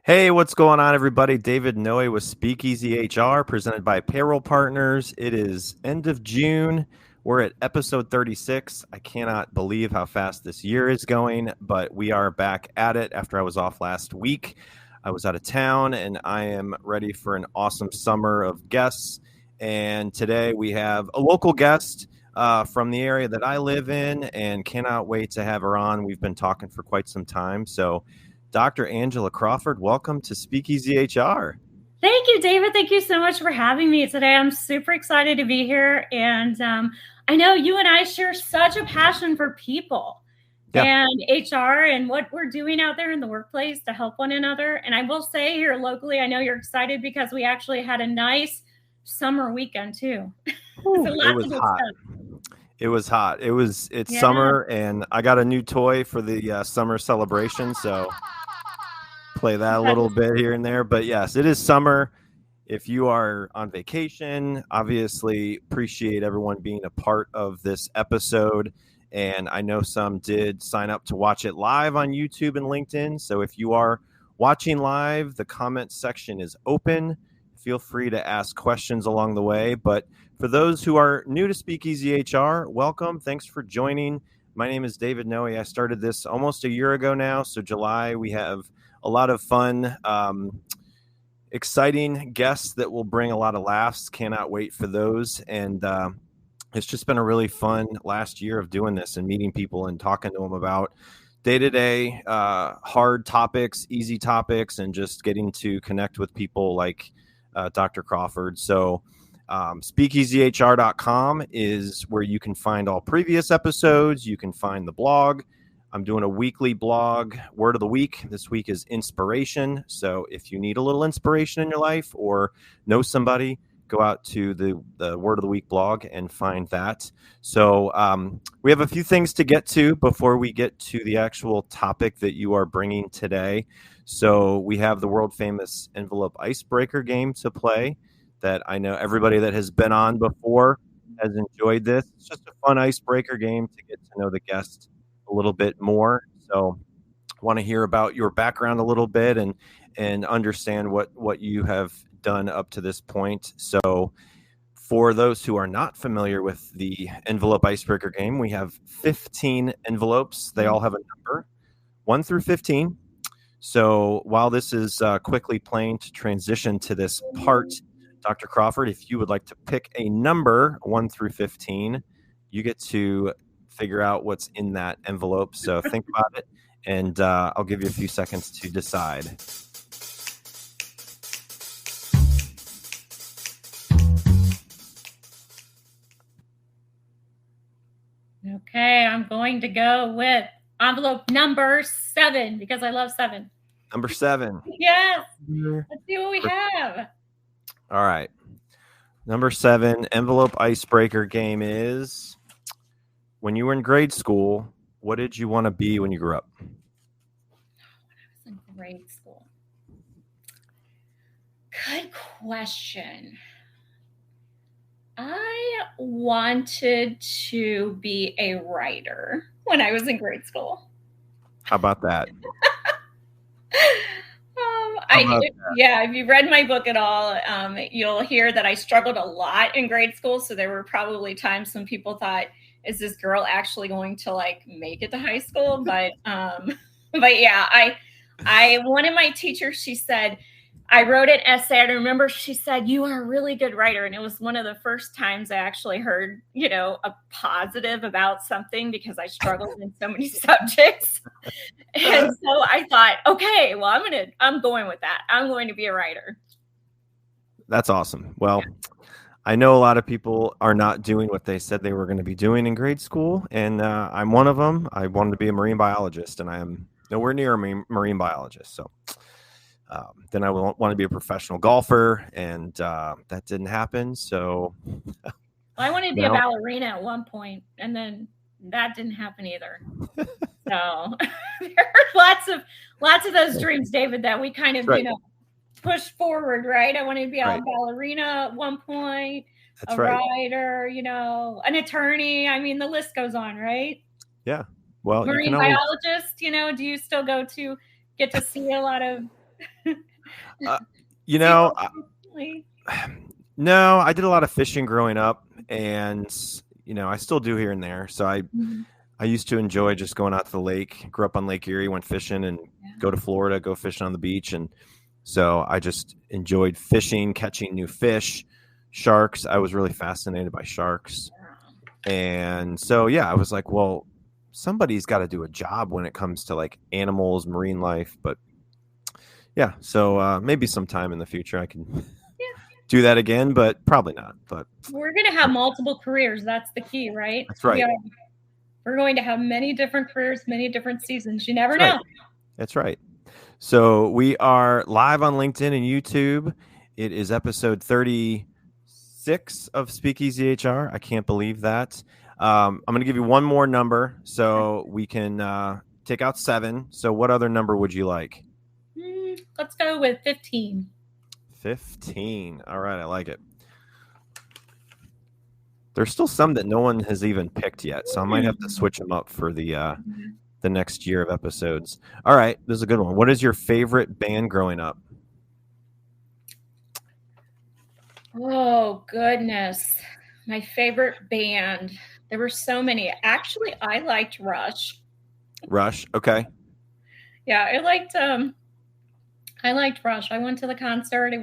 Hey, what's going on, everybody? David Noe with SpeakEasy HR, presented by Payroll Partners. It is end of June. We're at episode 36. I cannot believe how fast this year is going, but we are back at it after I was off last week. I was out of town, and I am ready for an awesome summer of guests. And today we have a local guest from the area that I live in, and cannot wait to have her on. We've been talking for quite some time, so Dr. Angela Crawford, welcome to SpeakEasy HR. Thank you, David. Thank you so much for having me today. I'm super excited to be here. And I know you and I share such a passion for people and HR and what we're doing out there in the workplace to help one another. And I will say here locally, I know you're excited because we actually had a nice summer weekend too. So it was hot. It was hot. It's summer, and I got a new toy for the summer celebration. So play that a little bit here and there. But yes, it is summer. If you are on vacation, obviously appreciate everyone being a part of this episode. And I know some did sign up to watch it live on YouTube and LinkedIn. So if you are watching live, the comment section is open. Feel free to ask questions along the way. But for those who are new to SpeakEasy HR, welcome. Thanks for joining. My name is David Noe. I started this almost a year ago now. So July, we have a lot of fun, exciting guests that will bring a lot of laughs. Cannot wait for those. And it's just been a really fun last year of doing this and meeting people and talking to them about day-to-day hard topics, easy topics, and just getting to connect with people like Dr. Crawford. So SpeakEasyHR.com is where you can find all previous episodes. You can find the blog. I'm doing a weekly blog, Word of the Week. This week is inspiration. So if you need a little inspiration in your life or know somebody, go out to the Word of the Week blog and find that. So we have a few things to get to before we get to the actual topic that you are bringing today. So we have the world famous envelope icebreaker game to play that I know everybody that has been on before has enjoyed this. It's just a fun icebreaker game to get to know the guest a little bit more. So I want to hear about your background a little bit and understand what you have done up to this point. So for those who are not familiar with the envelope icebreaker game, we have 15 envelopes. They all have a number, 1 through 15. So while this is quickly playing to transition to this part, Dr. Crawford, if you would like to pick a number 1 through 15, you get to figure out what's in that envelope. So think about it, and I'll give you a few seconds to decide. Okay, I'm going to go with envelope number 7 because I love 7. Number 7. Yes. Let's see what we have. All right. Number 7 envelope icebreaker game is, when you were in grade school, what did you want to be when you grew up? When I was in grade school. Good question. I wanted to be a writer when I was in grade school. How about that? If you read my book at all, you'll hear that I struggled a lot in grade school. So there were probably times when people thought, is this girl actually going to make it to high school? But yeah, one of my teachers, she said, I wrote an essay. I remember she said, you are a really good writer. And it was one of the first times I actually heard, a positive about something because I struggled in so many subjects. And so I thought, okay, well, I'm going with that. I'm going to be a writer. That's awesome. Well, I know a lot of people are not doing what they said they were going to be doing in grade school. And I'm one of them. I wanted to be a marine biologist, and I am nowhere near a marine biologist. So then I want to be a professional golfer, and that didn't happen. So I wanted to be a ballerina at one point, and then that didn't happen either. So there are lots of those dreams, David, that we kind of, push forward, right? I wanted to be a ballerina at one point, writer, an attorney. I mean, the list goes on, right? Yeah. Well, marine biologist, do you still get to see a lot of You know, no, I did a lot of fishing growing up, and I still do here and there. So I used to enjoy just going out to the lake. Grew up on Lake Erie, went fishing, and go to Florida, go fishing on the beach, and so I just enjoyed fishing, catching new fish, sharks. I was really fascinated by sharks, and so I was like, well, somebody's got to do a job when it comes to like animals, marine life, but. Yeah, so maybe sometime in the future I can do that again, but probably not. But we're going to have multiple careers. That's the key, right? That's right. We're going to have many different careers, many different seasons. You never know. That's right. So we are live on LinkedIn and YouTube. It is episode 36 of SpeakEasy HR. I can't believe that. I'm going to give you one more number so we can take out 7. So what other number would you like? Let's go with 15. 15. All right. I like it. There's still some that no one has even picked yet, so I might have to switch them up for the next year of episodes. All right. This is a good one. What is your favorite band growing up? Oh, goodness. My favorite band. There were so many. Actually, I liked Rush. Rush. Okay. Yeah, I liked Rush. I went to the concert. They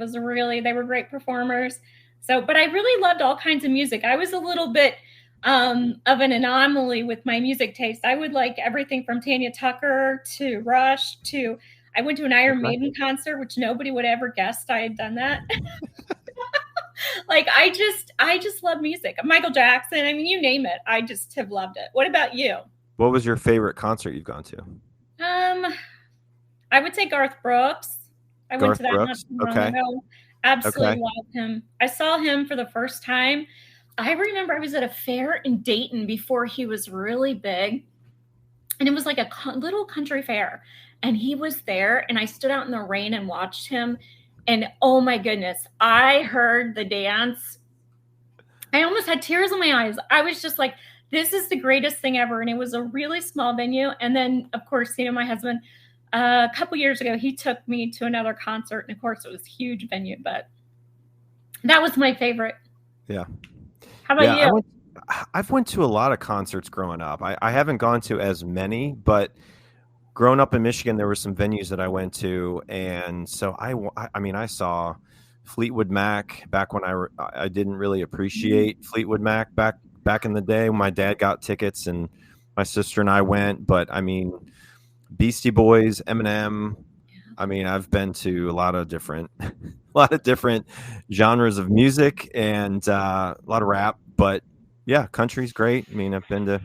were great performers. But I really loved all kinds of music. I was a little bit of an anomaly with my music taste. I would like everything from Tanya Tucker to Rush to, I went to an Iron Maiden concert, which nobody would ever guessed I had done that. I just love music. Michael Jackson. I mean, you name it. I just have loved it. What about you? What was your favorite concert you've gone to? I would say Garth Brooks. I went to that not too long ago. Absolutely loved him. I saw him for the first time. I remember I was at a fair in Dayton before he was really big. And it was like a little country fair. And he was there. And I stood out in the rain and watched him. And oh my goodness, I heard the dance. I almost had tears in my eyes. I was just like, this is the greatest thing ever. And it was a really small venue. And then, of course, my husband, a couple years ago, he took me to another concert. And of course, it was a huge venue. But that was my favorite. Yeah. How about you? I've went to a lot of concerts growing up. I haven't gone to as many, but growing up in Michigan, there were some venues that I went to. And so I saw Fleetwood Mac back when I didn't really appreciate Fleetwood Mac back in the day when my dad got tickets and my sister and I went. But I mean, Beastie Boys, Eminem. I mean, I've been to a lot of different genres of music and a lot of rap. But yeah, country's great. I mean, I've been to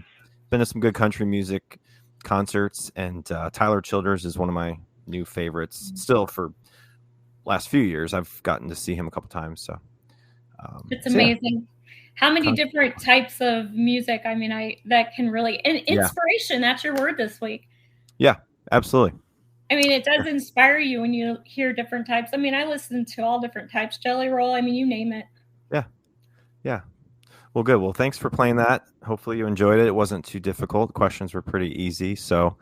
some good country music concerts, and Tyler Childers is one of my new favorites. Still, for last few years, I've gotten to see him a couple times. So it's amazing. How many different types of music? I mean, that can really, and inspiration. That's your word this week. Yeah, absolutely. I mean, it does inspire you when you hear different types. I mean, I listen to all different types. Jelly Roll. I mean, you name it. Yeah. Well, good. Well, thanks for playing that. Hopefully you enjoyed it. It wasn't too difficult. Questions were pretty easy. So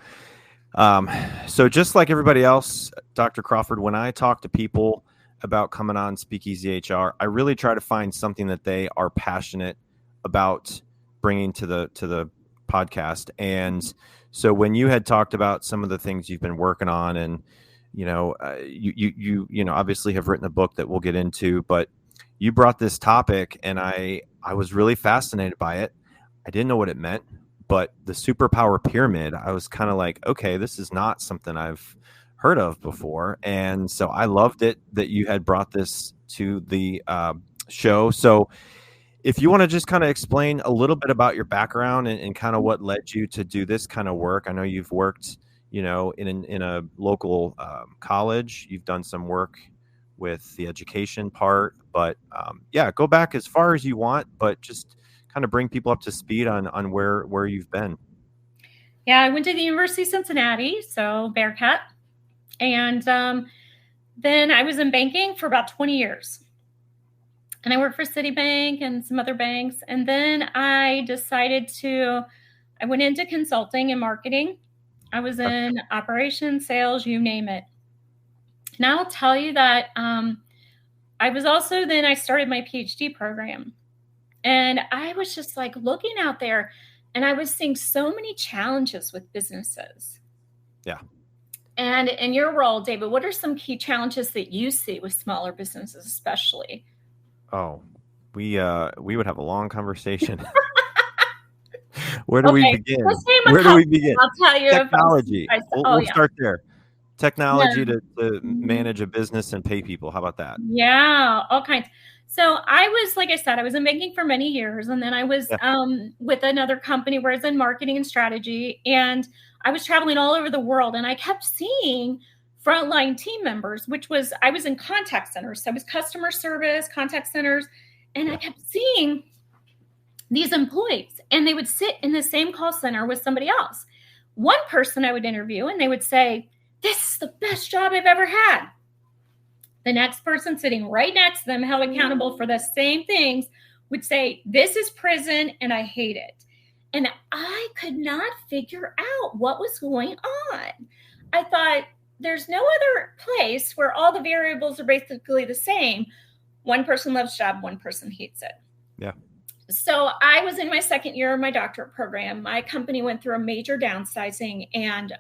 just like everybody else, Dr. Crawford, when I talk to people about coming on SpeakEasy HR, I really try to find something that they are passionate about bringing to the podcast. And so when you had talked about some of the things you've been working on, and you obviously have written a book that we'll get into, but you brought this topic, and I was really fascinated by it. I didn't know what it meant, but the Superpower Pyramid, I was kind of like, okay, this is not something I've heard of before. And so I loved it that you had brought this to the show. So if you want to just kind of explain a little bit about your background and kind of what led you to do this kind of work. I know you've worked, in a local college. You've done some work with the education part, but go back as far as you want, but just kind of bring people up to speed on where you've been. Yeah, I went to the University of Cincinnati, so Bearcat. And then I was in banking for about 20 years. And I worked for Citibank and some other banks. And then I went into consulting and marketing. I was in operations, sales, you name it. And I will tell you that I started my PhD program. And I was just like looking out there, and I was seeing so many challenges with businesses. Yeah. And in your role, David, what are some key challenges that you see with smaller businesses, especially? Oh, we would have a long conversation. Where do we begin? Where do we begin? I'll tell you. Technology. We'll start there. Technology to manage a business and pay people. How about that? Yeah, all kinds. So I was, like I said, I was in banking for many years, and then I was with another company where I was in marketing and strategy, and I was traveling all over the world, and I kept seeing frontline team members, I was in contact centers. So I was customer service, contact centers, and I kept seeing these employees, and they would sit in the same call center with somebody else. One person I would interview, and they would say, "This is the best job I've ever had." The next person sitting right next to them, held accountable for the same things, would say, "This is prison and I hate it." And I could not figure out what was going on. I thought, there's no other place where all the variables are basically the same. One person loves the job, one person hates it. Yeah. So I was in my second year of my doctorate program. My company went through a major downsizing, and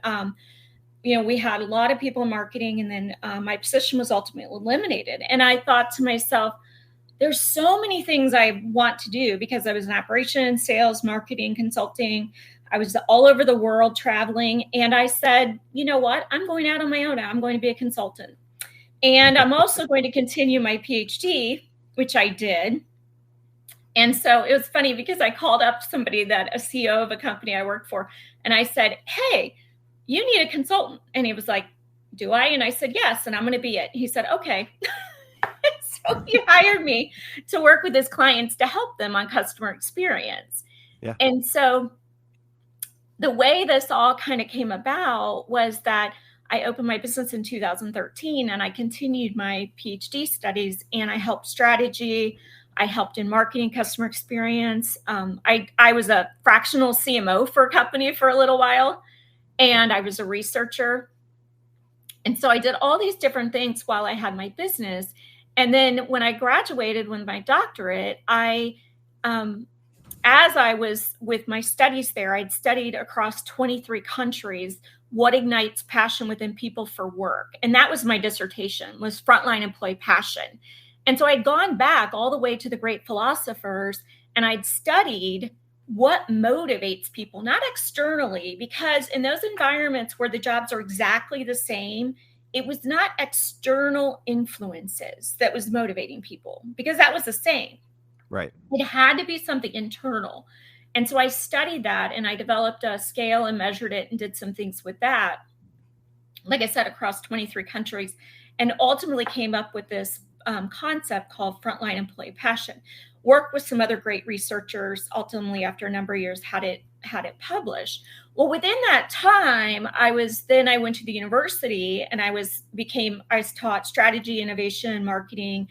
we had a lot of people in marketing, and then my position was ultimately eliminated. And I thought to myself, there's so many things I want to do, because I was in operations, sales, marketing, consulting. I was all over the world traveling. And I said, you know what? I'm going out on my own. I'm going to be a consultant. And I'm also going to continue my PhD, which I did. And so it was funny, because I called up somebody, a CEO of a company I worked for, and I said, "Hey, you need a consultant." And he was like, "Do I?" And I said, "Yes, and I'm going to be it." He said, "Okay." So he hired me to work with his clients to help them on customer experience. Yeah. And so the way this all kind of came about was that I opened my business in 2013, and I continued my PhD studies, and I helped strategy. I helped in marketing, customer experience. I was a fractional CMO for a company for a little while, and I was a researcher. And so I did all these different things while I had my business. And then when I graduated with my doctorate, as I was with my studies there, I'd studied across 23 countries, what ignites passion within people for work. And that was my dissertation, was frontline employee passion. And so I'd gone back all the way to the great philosophers, and I'd studied what motivates people, not externally, because in those environments where the jobs are exactly the same, it was not external influences that was motivating people, because that was the same. Right. It had to be something internal. And so I studied that, and I developed a scale and measured it and did some things with that, like I said, across 23 countries, and ultimately came up with this concept called frontline employee passion. Worked with some other great researchers. Ultimately, after a number of years, had it published. Well, within that time, I went to the university, and I taught strategy, innovation, marketing,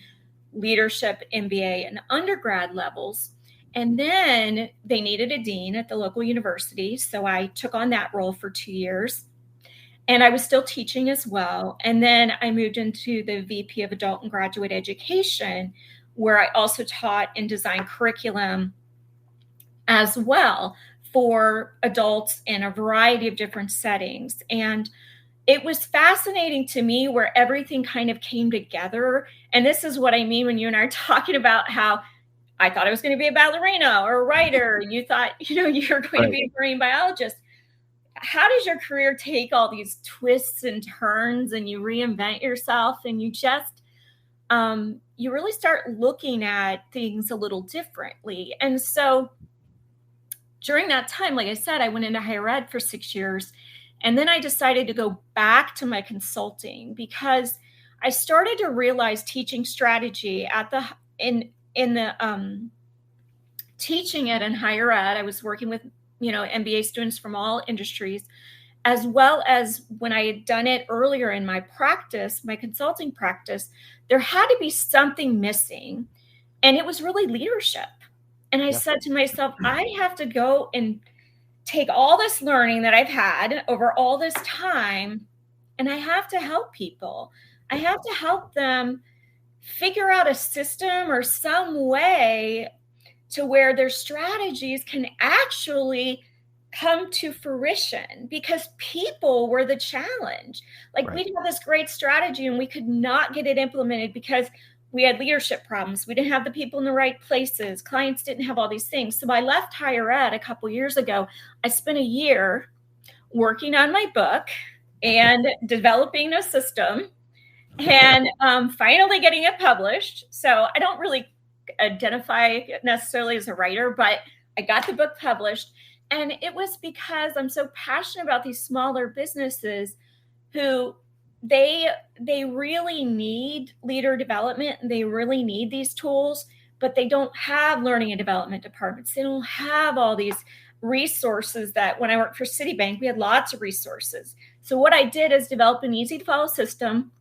leadership, MBA, and undergrad levels. And then they needed a dean at the local university, so I took on that role for 2 years. And I was still teaching as well. And then I moved into the VP of Adult and Graduate Education, where I also taught and designed curriculum as well for adults in a variety of different settings. And it was fascinating to me where everything kind of came together. And this is what I mean when you and I are talking about how I thought I was going to be a ballerina or a writer. And you thought, you're going to be a marine biologist. How does your career take all these twists and turns, and you reinvent yourself, and you just, you really start looking at things a little differently? And so during that time, like I said, I went into higher ed for 6 years, and then I decided to go back to my consulting, because I started to realize teaching strategy teaching it in higher ed. I was working with MBA students from all industries, as well as when I had done it earlier in my practice, my consulting practice, there had to be something missing. And it was really leadership. And I said to myself, I have to go and take all this learning that I've had over all this time, and I have to help people. I have to help them figure out a system or some way to where their strategies can actually come to fruition, because people were the challenge. Like, Right. we'd have this great strategy and we could not get it implemented because we had leadership problems. We didn't have the people in the right places. Clients didn't have all these things. So I left higher ed a couple years ago. I spent a year working on my book and developing a system and finally getting it published. So I don't really identify necessarily as a writer, but I got the book published. And it was because I'm so passionate about these smaller businesses who they really need leader development, and they really need these tools, but they don't have learning and development departments. They don't have all these resources that when I worked for Citibank, we had lots of resources. So what I did is develop an easy to follow system,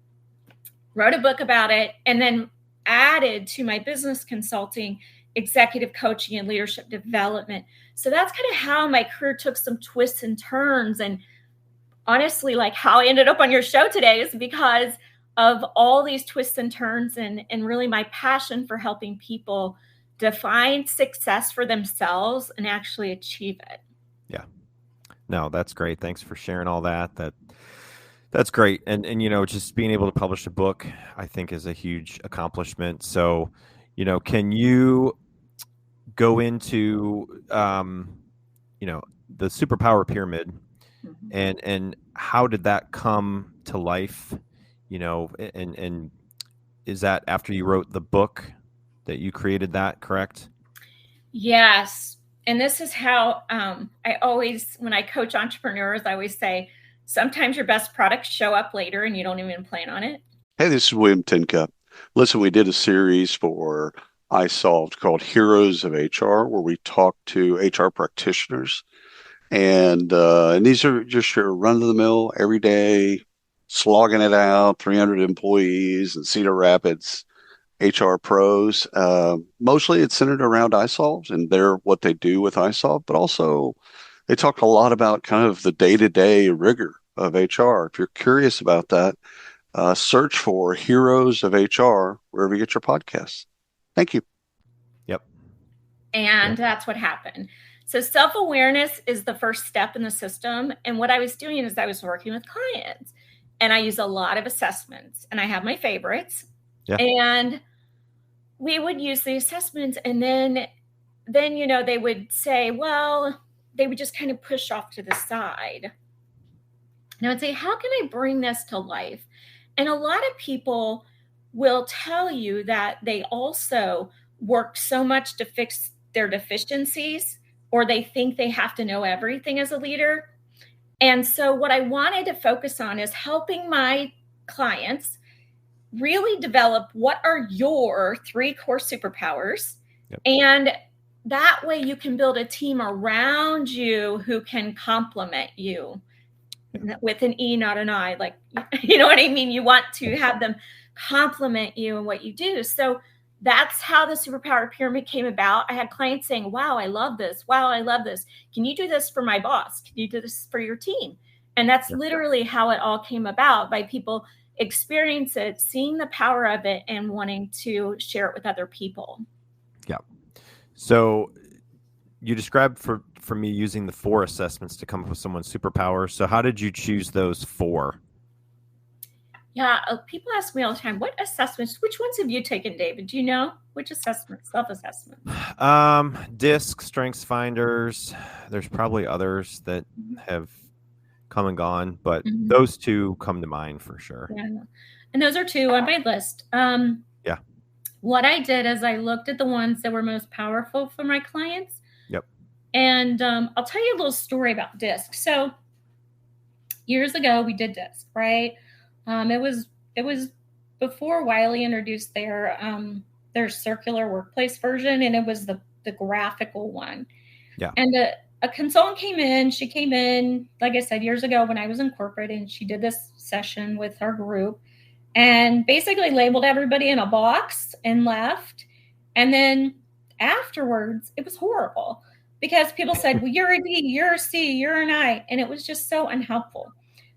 wrote a book about it, and then added to my business consulting, executive coaching, and leadership development. So that's kind of how my career took some twists and turns. And honestly, like how I ended up on your show today is because of all these twists and turns, and really my passion for helping people define success for themselves and actually achieve it. Yeah. No, that's great. Thanks for sharing all that. That's great. And just being able to publish a book, I think, is a huge accomplishment. So, can you go into, the Superpower Pyramid, and how did that come to life? And is that after you wrote the book that you created that, correct? Yes. And this is how I always, when I coach entrepreneurs, I always say, sometimes your best products show up later and you don't even plan on it. Hey, this is William Tincup. Listen, we did a series for iSolved called Heroes of HR, where we talk to HR practitioners. And these are just your run-of-the-mill, everyday, slogging it out, 300 employees in Cedar Rapids, HR pros. Mostly it's centered around iSolved and what they do with iSolved, but also they talk a lot about kind of the day-to-day rigor of HR. If you're curious about that, search for Heroes of HR wherever you get your podcasts. Thank you. Yep. And that's what happened. So self-awareness is the first step in the system. And what I was doing is I was working with clients, and I use a lot of assessments, and I have my favorites. Yeah. And we would use the assessments, and then they would say, well, they would just kind of push off to the side. And I would say, how can I bring this to life? And a lot of people will tell you that they also work so much to fix their deficiencies, or they think they have to know everything as a leader. And so what I wanted to focus on is helping my clients really develop what are your 3 core superpowers. Yep. And that way you can build a team around you who can complement you with an E, not an I. Like, you know what I mean? You want to have them complement you in what you do. So that's how the Superpower Pyramid came about. I had clients saying, wow, I love this. Wow, I love this. Can you do this for my boss? Can you do this for your team? And that's literally how it all came about, by people experience it, seeing the power of it, and wanting to share it with other people. Yeah. So you described for me using the 4 assessments to come up with someone's superpower. So how did you choose those 4? Yeah, people ask me all the time, what assessments, which ones have you taken, David? Do you know which assessments, self-assessments? DISC, Strengths Finders. There's probably others that have come and gone, but those 2 come to mind for sure. Yeah, and those are 2 on my list. Yeah. What I did is I looked at the ones that were most powerful for my clients. Yep. And I'll tell you a little story about DISC. So years ago, we did DISC, right? It was before Wiley introduced their circular workplace version, and it was the graphical one. Yeah. And a consultant came in. She came in, like I said, years ago when I was in corporate, and she did this session with our group and basically labeled everybody in a box and left. And then afterwards, it was horrible because people said, well, you're a D, you're a C, you're an I. And it was just so unhelpful.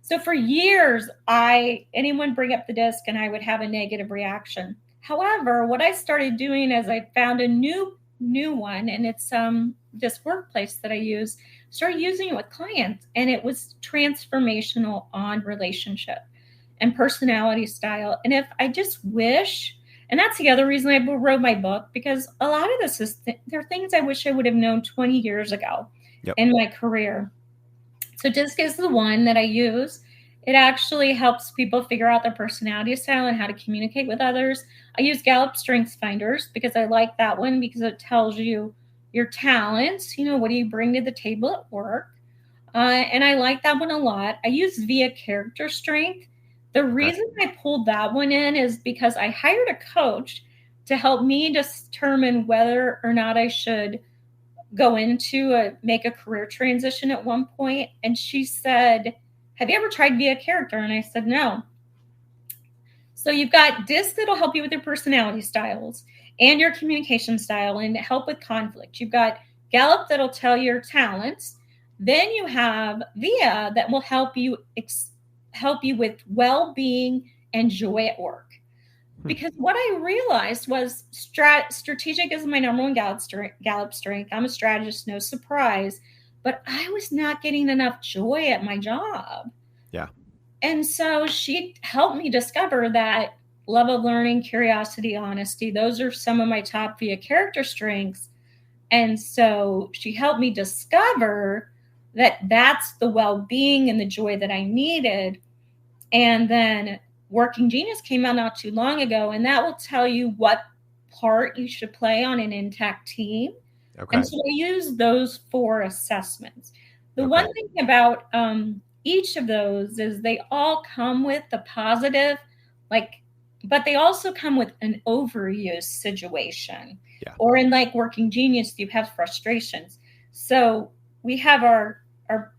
So for years, anyone bring up the disc and I would have a negative reaction. However, what I started doing is I found a new one, and it's this workplace that I use, started using it with clients, and it was transformational on relationship and personality style. And if I just wish, and that's the other reason I wrote my book, because a lot of this is there are things I wish I would have known 20 years ago in my career. So DISC is the one that I use. It actually helps people figure out their personality style and how to communicate with others. I use Gallup Strengths Finders because I like that one because it tells you your talents, what do you bring to the table at work? And I like that one a lot. I use VIA Character Strength. The reason I pulled that one in is because I hired a coach to help me determine whether or not I should go into make a career transition at one point. And she said, have you ever tried VIA Character? And I said, no. So you've got DISC that'll help you with your personality styles and your communication style and help with conflict. You've got Gallup that'll tell your talents. Then you have VIA that will help you with well-being and joy at work. Because what I realized was strategic is my number one Gallup strength. I'm a strategist, no surprise, but I was not getting enough joy at my job. Yeah. And so she helped me discover that love of learning, curiosity, honesty, those are some of my top VIA character strengths. And so she helped me discover that that's the well-being and the joy that I needed. And then Working Genius came out not too long ago, and that will tell you what part you should play on an intact team. Okay. And so I use those 4 assessments. The one thing about each of those is they all come with the positive, but they also come with an overuse situation. Yeah. Or in Working Genius, you have frustrations. So we have our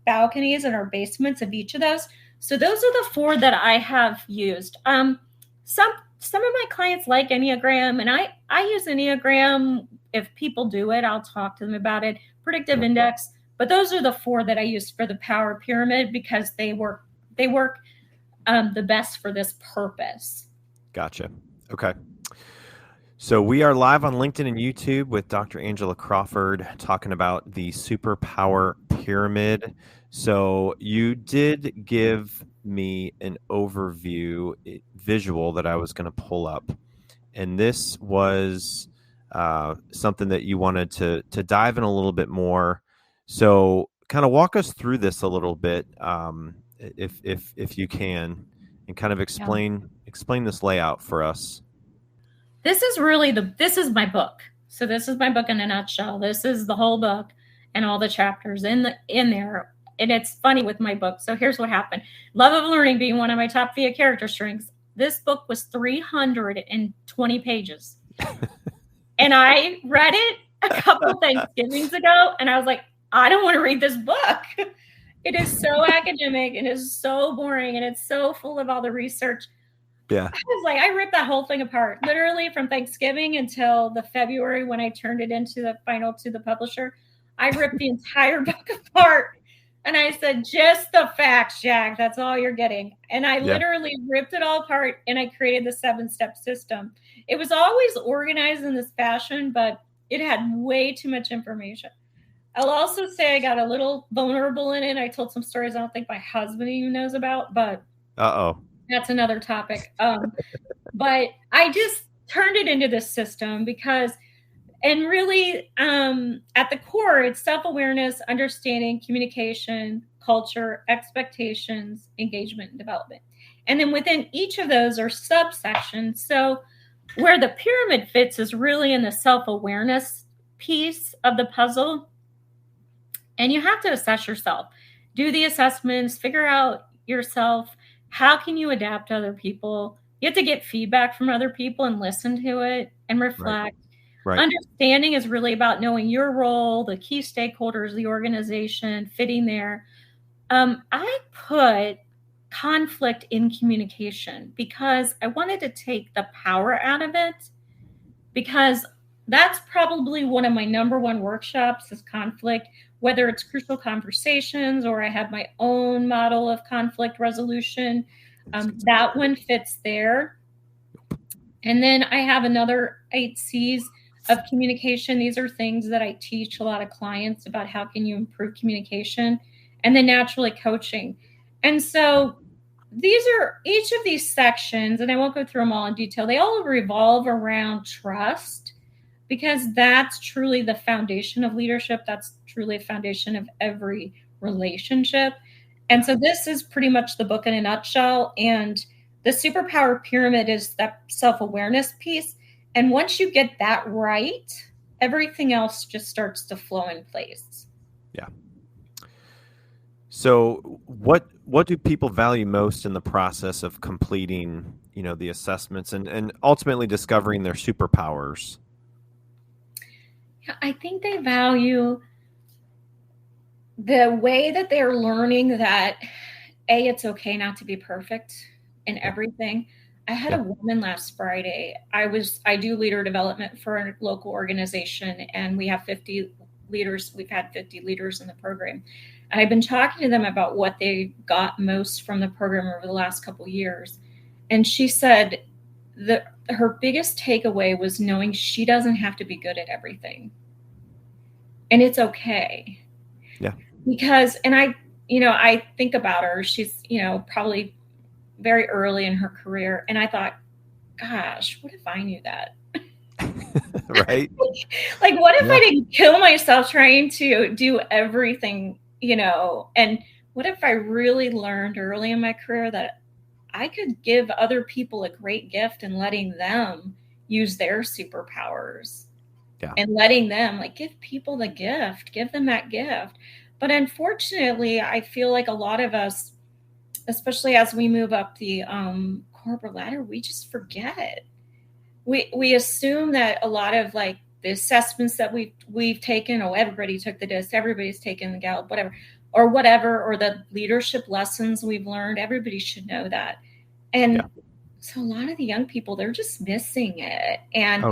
balconies and our basements of each of those. So those are the 4 that I have used. Some of my clients like Enneagram, and I use Enneagram. If people do it, I'll talk to them about it. Predictive Index, but those are the 4 that I use for the Power Pyramid because they work the best for this purpose. Gotcha. Okay. So we are live on LinkedIn and YouTube with Dr. Angela Crawford talking about the Superpower Pyramid. So you did give me an overview visual that I was going to pull up. And this was something that you wanted to dive in a little bit more. So kind of walk us through this a little bit, if you can, and kind of explain this layout for us. This is this is my book. So this is my book in a nutshell. This is the whole book and all the chapters in there. And it's funny with my book. So here's what happened. Love of learning being one of my top VIA character strengths. This book was 320 pages. And I read it a couple Thanksgivings ago. And I was like, I don't want to read this book. It is so academic and it's so boring and it's so full of all the research. Yeah. I was like, I ripped that whole thing apart, literally from Thanksgiving until the February when I turned it into the final to the publisher. I ripped the entire book apart. And I said, just the facts, Jack. That's all you're getting. And I literally ripped it all apart and I created the 7-step system. It was always organized in this fashion, but it had way too much information. I'll also say I got a little vulnerable in it. I told some stories I don't think my husband even knows about, but that's another topic. But I just turned it into this system because, and really at the core, it's self-awareness, understanding, communication, culture, expectations, engagement, and development. And then within each of those are subsections. So where the pyramid fits is really in the self-awareness piece of the puzzle. And you have to assess yourself, do the assessments, figure out yourself. How can you adapt to other people? You have to get feedback from other people and listen to it and reflect. Right. Understanding is really about knowing your role, the key stakeholders, the organization, fitting there. I put conflict in communication because I wanted to take the power out of it, because that's probably one of my number one workshops is conflict. whether it's crucial conversations or I have my own model of conflict resolution. That one fits there. And then I have another 8 C's of communication. These are things that I teach a lot of clients about how can you improve communication, and then naturally coaching. And so these are each of these sections, and I won't go through them all in detail. They all revolve around trust, because that's truly the foundation of leadership. That's truly a foundation of every relationship. And so this is pretty much the book in a nutshell. And the Superpower Pyramid is that self-awareness piece. And once you get that right, everything else just starts to flow in place. Yeah. So what do people value most in the process of completing, the assessments and ultimately discovering their superpowers? I think they value the way that they're learning that, it's okay not to be perfect in everything. I had a woman last Friday. I do leader development for a local organization, and we have 50 leaders. We've had 50 leaders in the program. And I've been talking to them about what they got most from the program over the last couple of years. And she said that her biggest takeaway was knowing she doesn't have to be good at everything. And it's okay. Yeah. Because, and I think about her, she's, probably very early in her career. And I thought, gosh, what if I knew that? Right. Like, what if I didn't kill myself trying to do everything, and what if I really learned early in my career that I could give other people a great gift and letting them use their superpowers and letting them give people the gift, give them that gift. But unfortunately, I feel like a lot of us, especially as we move up the corporate ladder, we just forget. We assume that a lot of the assessments that we've taken, everybody took the disc, everybody's taken the Gallup, whatever, or the leadership lessons we've learned, everybody should know that. And so a lot of the young people, they're just missing it. And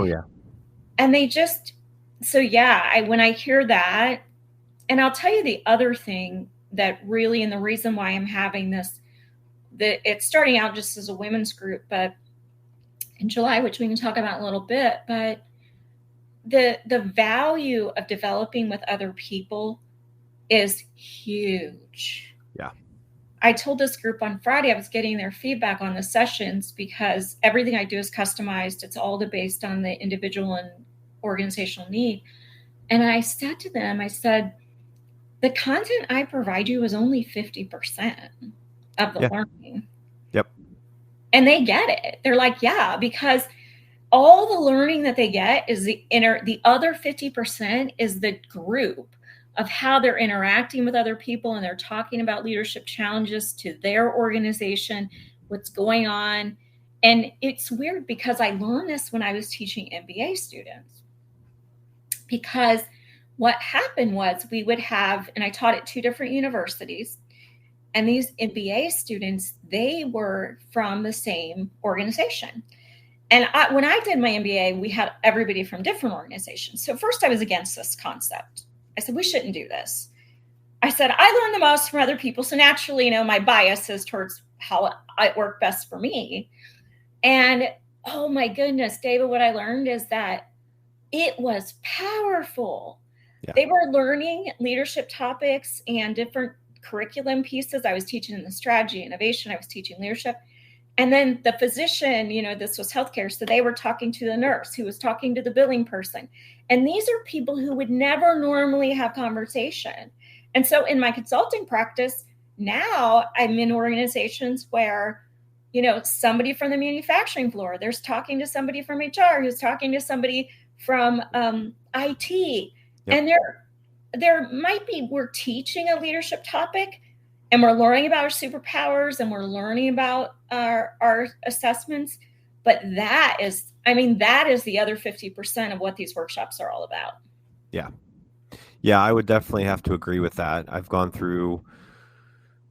and they just, when I hear that, and I'll tell you the other thing that really, and the reason why I'm having this, it's starting out just as a women's group, but in July, which we can talk about in a little bit, but the value of developing with other people is huge. Yeah. I told this group on Friday, I was getting their feedback on the sessions because everything I do is customized. It's all based on the individual and organizational need. And I said to them, the content I provide you is only 50% of the learning. Yep. And they get it. They're like, because all the learning that they get is the other 50% is the group of how they're interacting with other people, and they're talking about leadership challenges to their organization, what's going on. And it's weird because I learned this when I was teaching MBA students. Because what happened was we would have, and I taught at 2 different universities, and these MBA students, they were from the same organization. And when I did my MBA, we had everybody from different organizations. So first I was against this concept. I said, we shouldn't do this. I said, I learned the most from other people. So naturally, my bias is towards how it worked best for me. And oh my goodness, David, what I learned is that it was powerful. Yeah. They were learning leadership topics and different curriculum pieces. I was teaching in the strategy, innovation. I was teaching leadership. And then the physician, this was healthcare. So they were talking to the nurse who was talking to the billing person. And these are people who would never normally have conversation. And so in my consulting practice, now I'm in organizations where, somebody from the manufacturing floor, there's talking to somebody from HR who's talking to somebody from IT. Yep. And there might be, we're teaching a leadership topic, and we're learning about our superpowers, and we're learning about our assessments. But that is the other 50% of what these workshops are all about. Yeah. Yeah, I would definitely have to agree with that. I've gone through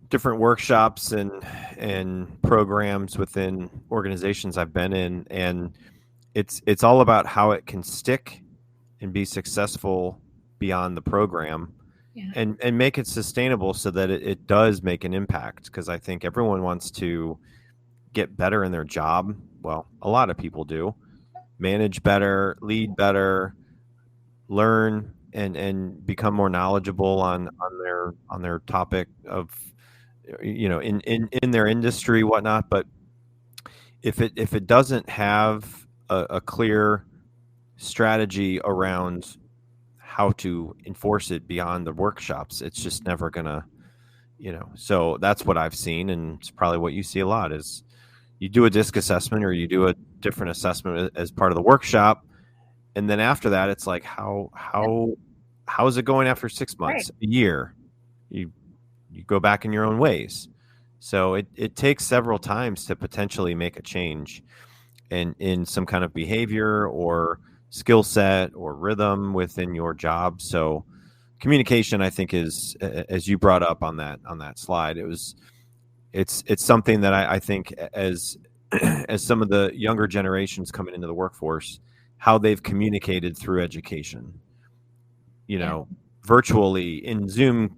different workshops and programs within organizations I've been in, and it's all about how it can stick and be successful beyond the program. and make it sustainable so that it does make an impact. Because I think everyone wants to get better in their job. Well, a lot of people do. Manage better, lead better, learn and become more knowledgeable on their topic of, in their industry, whatnot. But if it doesn't have a clear strategy around how to enforce it beyond the workshops, it's just never gonna, so that's what I've seen, and it's probably what you see a lot is you do a DISC assessment or you do a different assessment as part of the workshop, and then after that it's like how's it going after 6 months, a year? You go back in your own ways. So it takes several times to potentially make a change in some kind of behavior or skill set or rhythm within your job. So communication, I think, is, as you brought up on that slide, it's something that I think as some of the younger generations coming into the workforce, how they've communicated through education, virtually in Zoom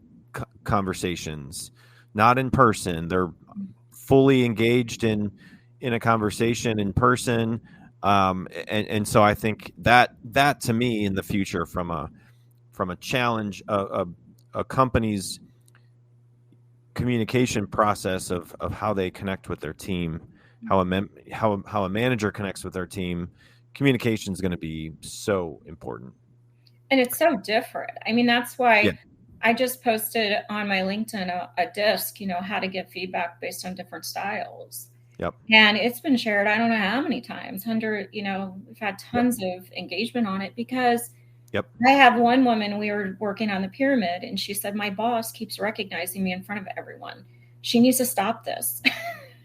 conversations, not in person. They're fully engaged in a conversation in person. And so I think that to me in the future, from a challenge, a company's communication process of how they connect with their team, how a manager connects with their team, communication is going to be so important. And it's so different. I mean, that's why I just posted on my LinkedIn a disc, how to get feedback based on different styles. Yep. And it's been shared, I don't know how many times, we've had tons of engagement on it because I have one woman, we were working on the pyramid, and she said, my boss keeps recognizing me in front of everyone. She needs to stop this.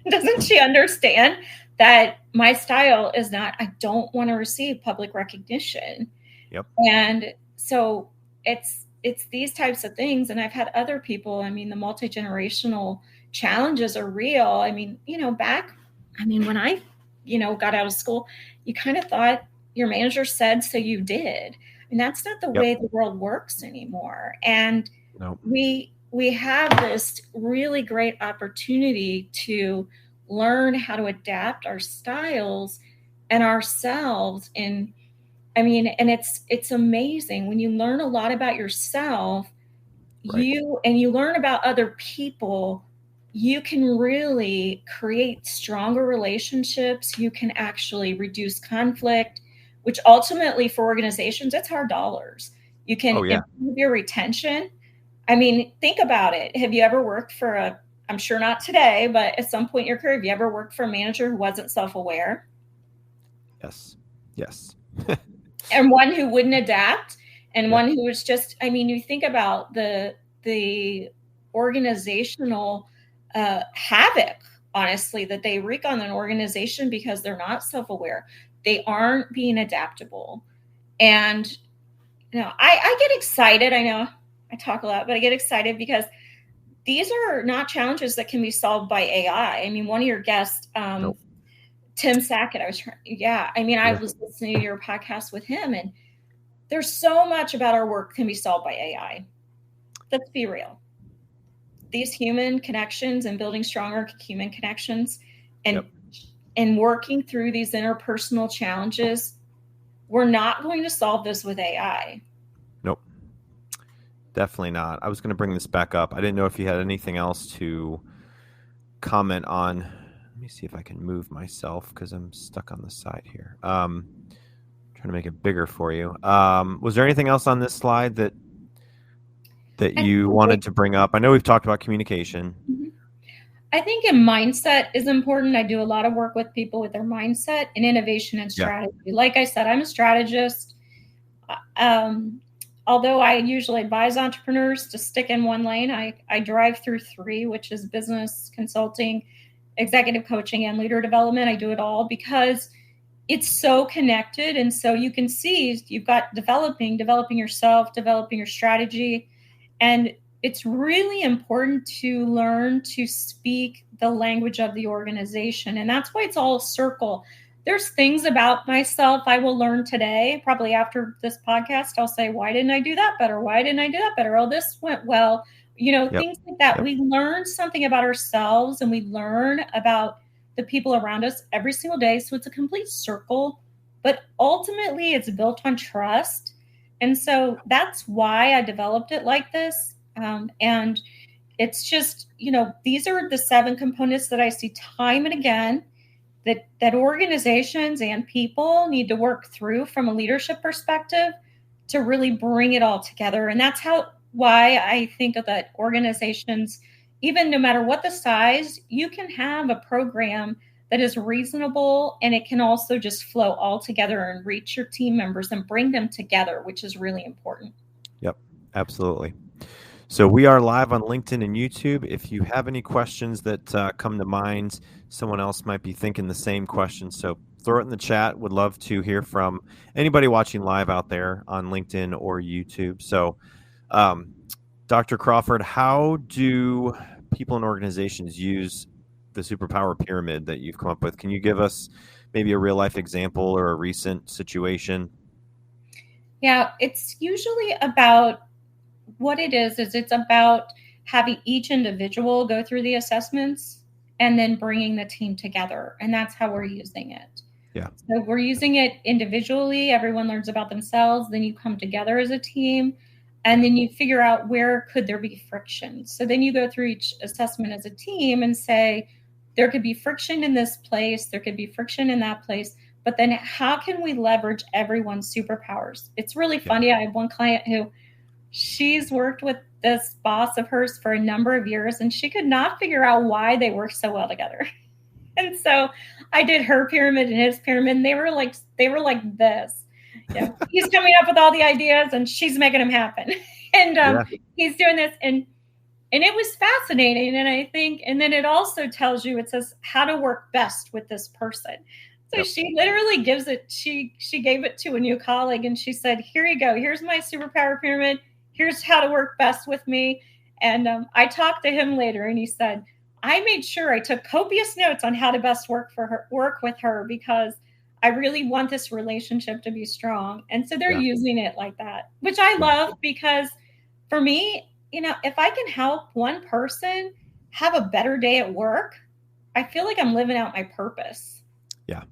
Doesn't she understand that my style is not, I don't want to receive public recognition. Yep. And so it's these types of things. And I've had other people, the multi-generational challenges are real. When I, got out of school, you kind of thought your manager said, so you did. And that's not the way the world works anymore. And we have this really great opportunity to learn how to adapt our styles and ourselves. And it's amazing when you learn a lot about yourself, you learn about other people, you can really create stronger relationships. You can actually reduce conflict, which ultimately for organizations, it's hard dollars. You can improve your retention. Think about it. Have you ever worked for I'm sure not today, but at some point in your career, have you ever worked for a manager who wasn't self-aware? Yes. And one who wouldn't adapt, and one who was just, you think about the organizational havoc, honestly, that they wreak on an organization because they're not self-aware. They aren't being adaptable. And, I get excited. I know I talk a lot, but I get excited because these are not challenges that can be solved by AI. One of your guests, Tim Sackett, I was listening to your podcast with him, and there's so much about our work can be solved by AI. Let's be real. These human connections and building stronger human connections and working through these interpersonal challenges, we're not going to solve this with AI. Nope. Definitely not. I was going to bring this back up. I didn't know if you had anything else to comment on. Let me see if I can move myself because I'm stuck on the side here. Trying to make it bigger for you. Was there anything else on this slide that you wanted to bring up? I know we've talked about communication. Mm-hmm. I think mindset is important. I do a lot of work with people with their mindset and innovation and strategy. Like I said, I'm a strategist. Although I usually advise entrepreneurs to stick in one lane, I drive through three, which is business, consulting, executive coaching, and leader development. I do it all because it's so connected. And so you can see you've got developing yourself, developing your strategy. And it's really important to learn to speak the language of the organization. And that's why it's all a circle. there's things about myself I will learn today. Probably after this podcast, I'll say, why didn't I do that better? Why didn't I do that better? Oh, this went well. Things like that. We learn something about ourselves, and we learn about the people around us every single day. So it's a complete circle, but ultimately it's built on trust. And so that's why I developed it like this. And it's just, these are the 7 components that I see time and again that organizations and people need to work through from a leadership perspective to really bring it all together. And that's why I think that organizations, even no matter what the size, you can have a program that is reasonable, and it can also just flow all together and reach your team members and bring them together, which is really important. Yep, absolutely. So we are live on LinkedIn and YouTube. If you have any questions that come to mind, someone else might be thinking the same question. So throw it in the chat. Would love to hear from anybody watching live out there on LinkedIn or YouTube. So Dr. Crawford, how do people and organizations use the Superpower Pyramid that you've come up with? Can you give us maybe a real life example or a recent situation? Yeah, it's usually about what it is it's about having each individual go through the assessments and then bringing the team together. And that's how we're using it. Yeah. So we're using it individually. Everyone learns about themselves. Then you come together as a team, and then you figure out where could there be friction. So then you go through each assessment as a team and say, there could be friction in this place. There could be friction in that place. But then how can we leverage everyone's superpowers? It's really funny. I have one client who she's worked with this boss of hers for a number of years, and she could not figure out why they work so well together. And so I did her pyramid and his pyramid, and they were like this. He's coming up with all the ideas, and she's making them happen. And he's doing this, and it was fascinating. And I think, and then it also tells you, it says how to work best with this person. So she literally gives it. She gave it to a new colleague, and she said, "Here you go. Here's my superpower pyramid. Here's how to work best with me." And I talked to him later, and he said, I made sure I took copious notes on how to best work with her, because I really want this relationship to be strong. And so they're using it like that, which I love, because for me, if I can help one person have a better day at work, I feel like I'm living out my purpose. Yeah.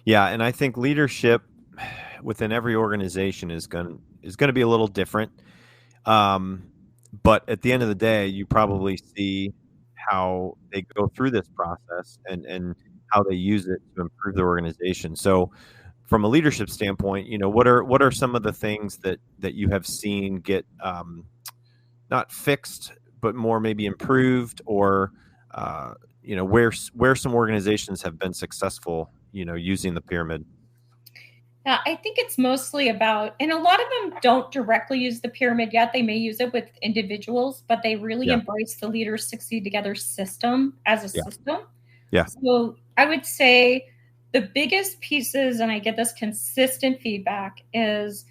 Yeah. And I think leadership within every organization is going to be a little different. But at the end of the day, you probably see how they go through this process and how they use it to improve their organization. So from a leadership standpoint, what are some of the things that you have seen get not fixed, but more maybe improved, or where some organizations have been successful, using the pyramid? Yeah, I think it's mostly about, and a lot of them don't directly use the pyramid yet. They may use it with individuals, but they really embrace the Leaders Succeed Together system as a system. Yeah. So I would say the biggest pieces, and I get this consistent feedback, is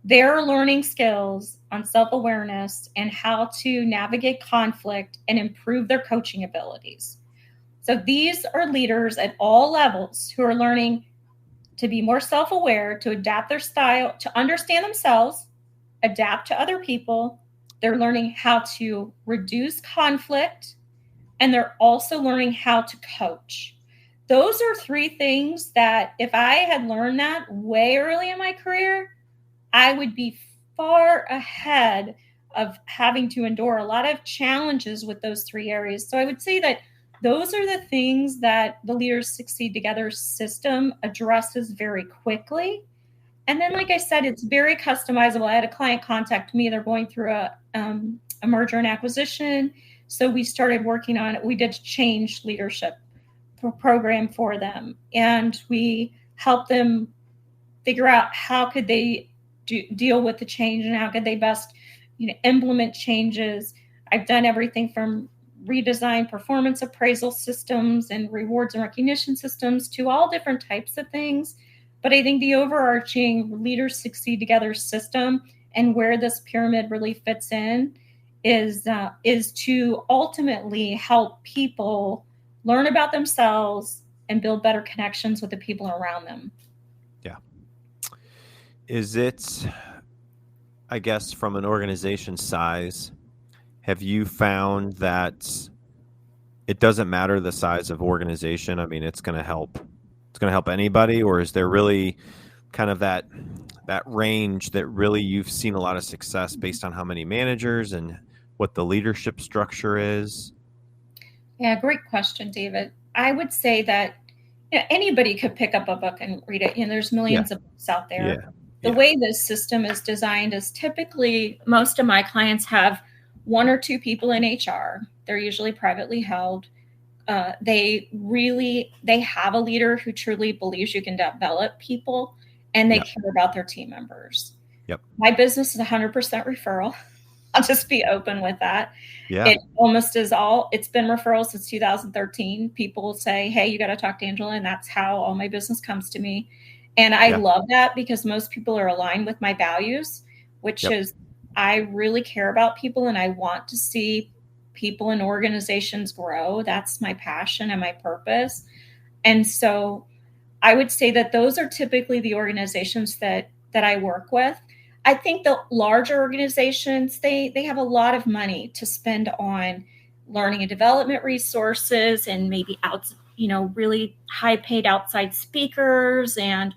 their learning skills on self-awareness and how to navigate conflict and improve their coaching abilities. So these are leaders at all levels who are learning to be more self-aware, to adapt their style, to understand themselves, adapt to other people. They're learning how to reduce conflict, and they're also learning how to coach. Those are 3 things that if I had learned that way early in my career, I would be far ahead of having to endure a lot of challenges with those 3 areas. So I would say that those are the things that the Leaders Succeed Together system addresses very quickly. And then, like I said, it's very customizable. I had a client contact me. They're going through a merger and acquisition. So we started working on it. We did a change leadership program for them. And we helped them figure out how could they deal with the change, and how could they best implement changes. I've done everything from redesign performance appraisal systems and rewards and recognition systems to all different types of things. But I think the overarching Leaders Succeed Together system, and where this pyramid really fits in, is to ultimately help people learn about themselves, and build better connections with the people around them. Yeah. Is it, I guess, from an organization size, have you found that it doesn't matter the size of organization? I mean, it's going to help anybody, or is there really kind of that range that really you've seen a lot of success based on how many managers and what the leadership structure is? Yeah, great question, David. I would say that anybody could pick up a book and read it. There's millions of books out there. Yeah. The way this system is designed is typically most of my clients have one or two people in HR. They're usually privately held. They have a leader who truly believes you can develop people, and they care about their team members. Yep. My business is 100% referral. I'll just be open with that. Yeah. It almost is it's been referrals since 2013. People say, hey, you got to talk to Angela. And that's how all my business comes to me. And I love that because most people are aligned with my values, which is I really care about people and I want to see people and organizations grow. That's my passion and my purpose. And so I would say that those are typically the organizations that I work with. I think the larger organizations, they have a lot of money to spend on learning and development resources and maybe really high paid outside speakers and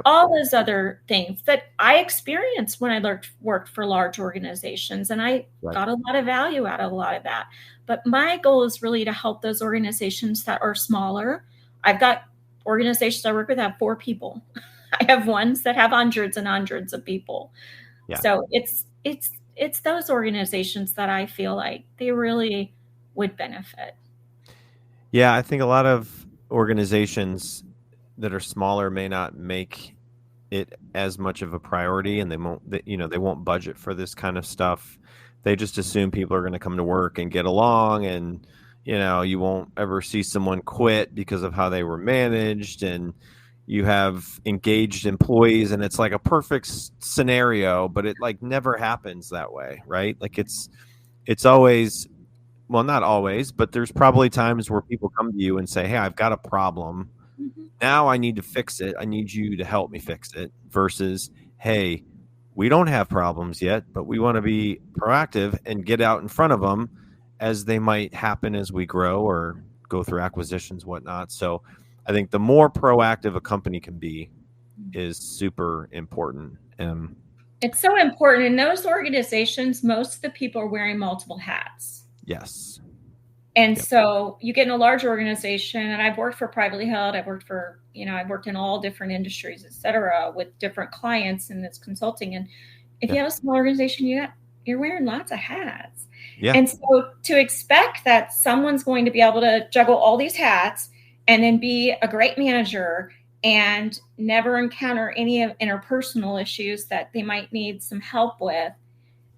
all those other things that I experienced when I worked for large organizations. And I got a lot of value out of a lot of that. But my goal is really to help those organizations that are smaller. I've got organizations I work with that have 4 people. I have ones that have hundreds and hundreds of people. Yeah. So it's those organizations that I feel like they really would benefit. Yeah, I think a lot of organizations that are smaller may not make it as much of a priority, and they won't budget for this kind of stuff. They just assume people are going to come to work and get along, and you won't ever see someone quit because of how they were managed, and you have engaged employees, and it's like a perfect scenario, but it like never happens that way, right? Like it's always, well, not always, but there's probably times where people come to you and say, hey, I've got a problem. Mm-hmm. Now I need to fix it. I need you to help me fix it, versus, hey, we don't have problems yet, but we want to be proactive and get out in front of them as they might happen as we grow or go through acquisitions, whatnot. So I think the more proactive a company can be is super important. It's so important. In those organizations, most of the people are wearing multiple hats. Yes. And so you get in a large organization, and I've worked for privately held. I've worked for, I've worked in all different industries, et cetera, with different clients in this consulting. And if you have a small organization, you're wearing lots of hats. Yeah. And so to expect that someone's going to be able to juggle all these hats and then be a great manager and never encounter any of interpersonal issues that they might need some help with.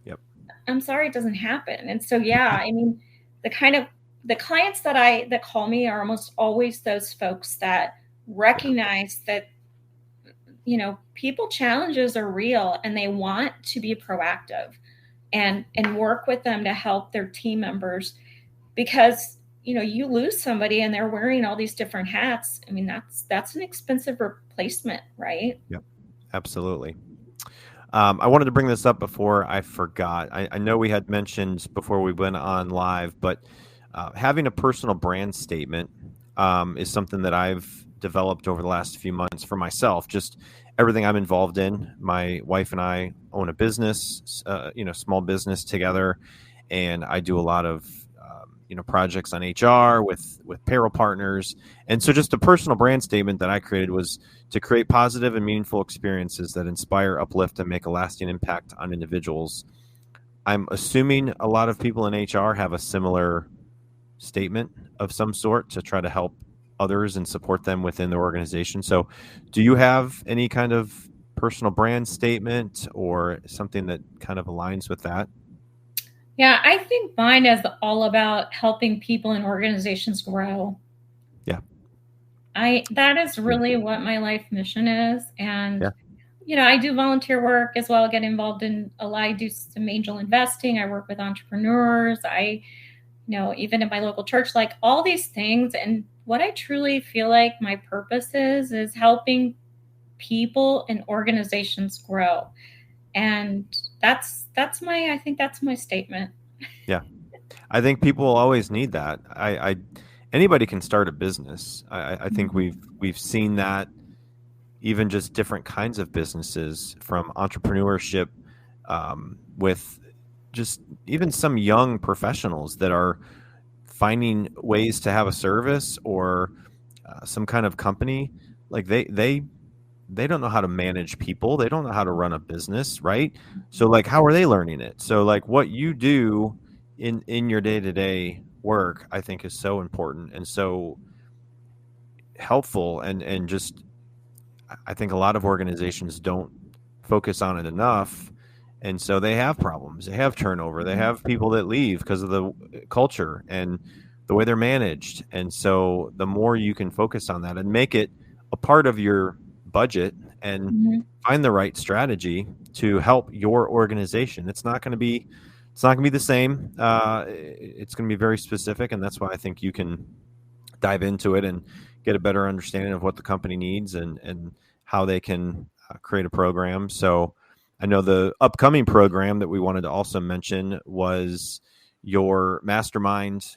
Yep. I'm sorry, it doesn't happen. And so, I mean, the clients that call me are almost always those folks that recognize that, people challenges are real and they want to be proactive and work with them to help their team members, because you lose somebody and they're wearing all these different hats. I mean, that's an expensive replacement, right? Yep, absolutely. I wanted to bring this up before I forgot. I know we had mentioned before we went on live, but having a personal brand statement is something that I've developed over the last few months for myself. Just everything I'm involved in. My wife and I own a business, small business together, and I do a lot of projects on HR with payroll partners. And so just a personal brand statement that I created was to create positive and meaningful experiences that inspire, uplift, and make a lasting impact on individuals. I'm assuming a lot of people in HR have a similar statement of some sort to try to help others and support them within their organization. So do you have any kind of personal brand statement or something that kind of aligns with that? Yeah, I think mine is all about helping people and organizations grow. Yeah. That is really what my life mission is. And, I do volunteer work as well. I get involved in I do some angel investing. I work with entrepreneurs. Even in my local church, like all these things. And what I truly feel like my purpose is helping people and organizations grow. And I think that's my statement. Yeah. I think people always need that. Anybody can start a business. I think we've seen that, even just different kinds of businesses, from entrepreneurship, with just even some young professionals that are finding ways to have a service or some kind of company. Like they don't know how to manage people. They don't know how to run a business, right? So like, how are they learning it? So like, what you do in your day-to-day work, I think, is so important and so helpful. And just, I think a lot of organizations don't focus on it enough. And so they have problems. They have turnover. They have people that leave because of the culture and the way they're managed. And so the more you can focus on that and make it a part of your budget and find the right strategy to help your organization, it's not going to be the same. It's going to be very specific. And that's why I think you can dive into it and get a better understanding of what the company needs and how they can create a program. So I know the upcoming program that we wanted to also mention was your mastermind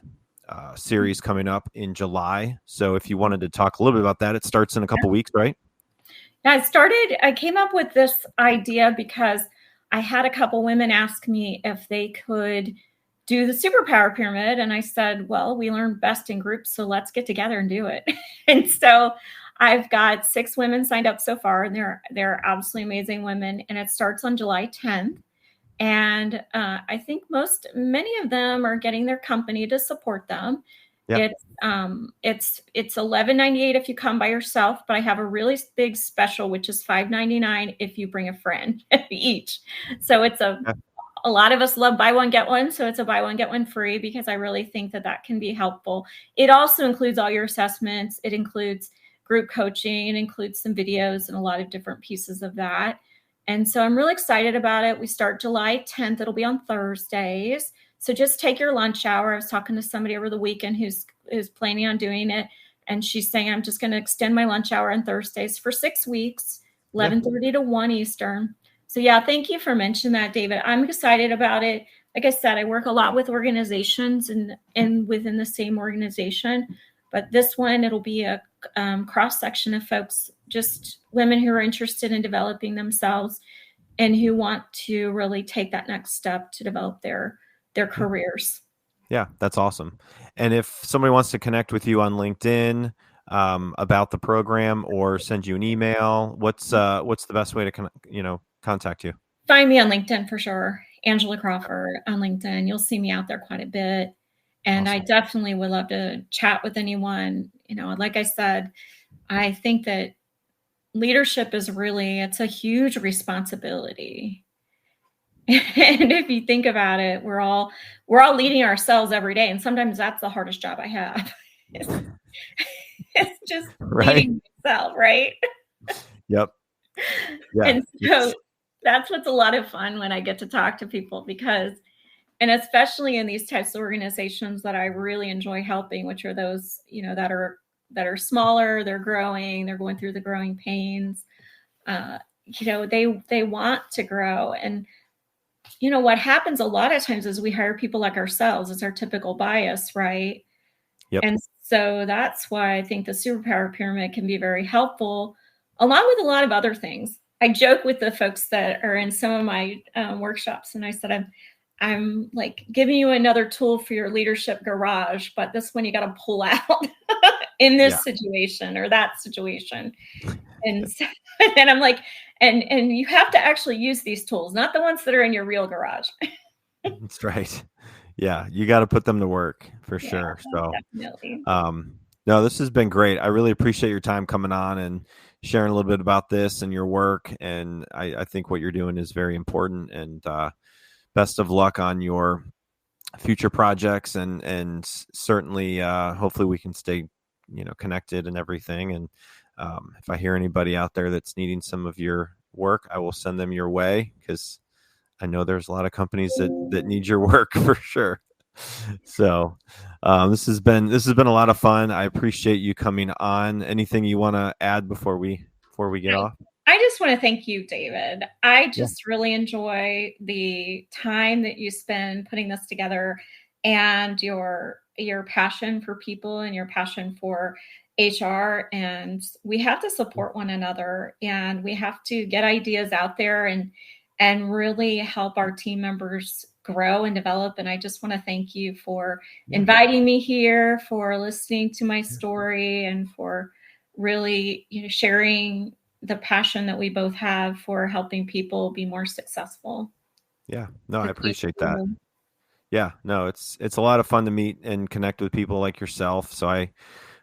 series coming up in July. So if you wanted to talk a little bit about that, it starts in a couple weeks, right? Yeah, I came up with this idea because I had a couple women ask me if they could do the Superpower Pyramid. And I said, well, we learn best in groups, so let's get together and do it. And so I've got 6 women signed up so far, and they're absolutely amazing women. And it starts on July 10th. And I think many of them are getting their company to support them. Yeah. It's $11.98 if you come by yourself, but I have a really big special, which is $5.99 if you bring a friend each. So it's a lot of us love buy one, get one. So it's a buy one, get one free, because I really think that can be helpful. It also includes all your assessments. It includes group coaching. It includes some videos and a lot of different pieces of that. And so I'm really excited about it. We start July 10th. It'll be on Thursdays. So just take your lunch hour. I was talking to somebody over the weekend who's planning on doing it. And she's saying, I'm just going to extend my lunch hour on Thursdays for 6 weeks, 11:30 to 1 Eastern. So yeah, thank you for mentioning that, David. I'm excited about it. Like I said, I work a lot with organizations and within the same organization. But this one, it'll be a cross section of folks, just women who are interested in developing themselves and who want to really take that next step to develop their careers. Yeah, that's awesome. And if somebody wants to connect with you on LinkedIn about the program or send you an email, what's the best way to contact you? Find me on LinkedIn for sure. Angela Crawford on LinkedIn. You'll see me out there quite a bit. And awesome. I definitely would love to chat with anyone. Like I said, I think that leadership it's a huge responsibility. And if you think about it, we're all leading ourselves every day. And sometimes that's the hardest job I have. It's just leading myself, right? Yep. Yeah. And so that's what's a lot of fun when I get to talk to people, and especially in these types of organizations that I really enjoy helping, which are those, that are smaller, they're growing, they're going through the growing pains. They want to grow. And what happens a lot of times is we hire people like ourselves. It's our typical bias, right? Yep. And so that's why I think the Superpower Pyramid can be very helpful, along with a lot of other things. I joke with the folks that are in some of my workshops, and I said, I'm like giving you another tool for your leadership garage, but this one you got to pull out in this situation or that situation. And then I'm like, and you have to actually use these tools, not the ones that are in your real garage. That's right. Yeah, you got to put them to work for sure. So, definitely. No, this has been great. I really appreciate your time coming on and sharing a little bit about this and your work. And I think what you're doing is very important. And best of luck on your future projects. And certainly, hopefully, we can stay, connected and everything. And if I hear anybody out there that's needing some of your work, I will send them your way, because I know there's a lot of companies that need your work for sure. So this has been a lot of fun. I appreciate you coming on. Anything you want to add before we get off? I just want to thank you, David. I just really enjoy the time that you spend putting this together, and your passion for people and your passion for HR. And we have to support one another, and we have to get ideas out there and really help our team members grow and develop. And I just want to thank you for inviting me here, for listening to my story, and for really, sharing the passion that we both have for helping people be more successful. Yeah, no, I appreciate that. Yeah, no, it's a lot of fun to meet and connect with people like yourself. So I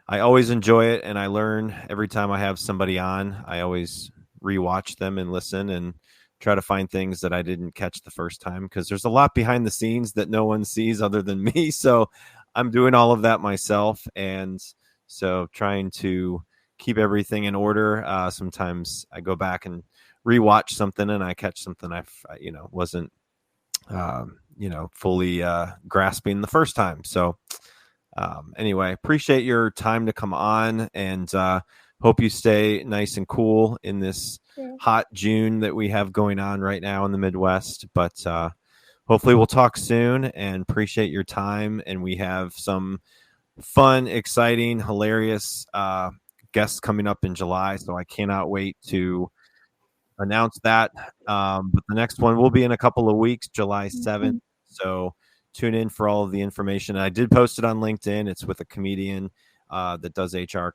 always enjoy it, and I learn every time I have somebody on. I always rewatch them and listen and try to find things that I didn't catch the first time, because there's a lot behind the scenes that no one sees other than me. So I'm doing all of that myself, and so trying to keep everything in order. Sometimes I go back and rewatch something and I catch something I wasn't fully grasping the first time. So anyway, appreciate your time to come on, and hope you stay nice and cool in this hot June that we have going on right now in the Midwest. But hopefully we'll talk soon, and appreciate your time. And we have some fun, exciting, hilarious guests coming up in July, so I cannot wait to announce that. But the next one will be in a couple of weeks, July 7th. So tune in for all of the information. I did post it on LinkedIn. It's with a comedian that does HR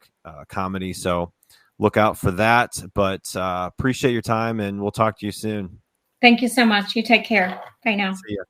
comedy. So look out for that. But appreciate your time, and we'll talk to you soon. Thank you so much. You take care. Bye now. See ya.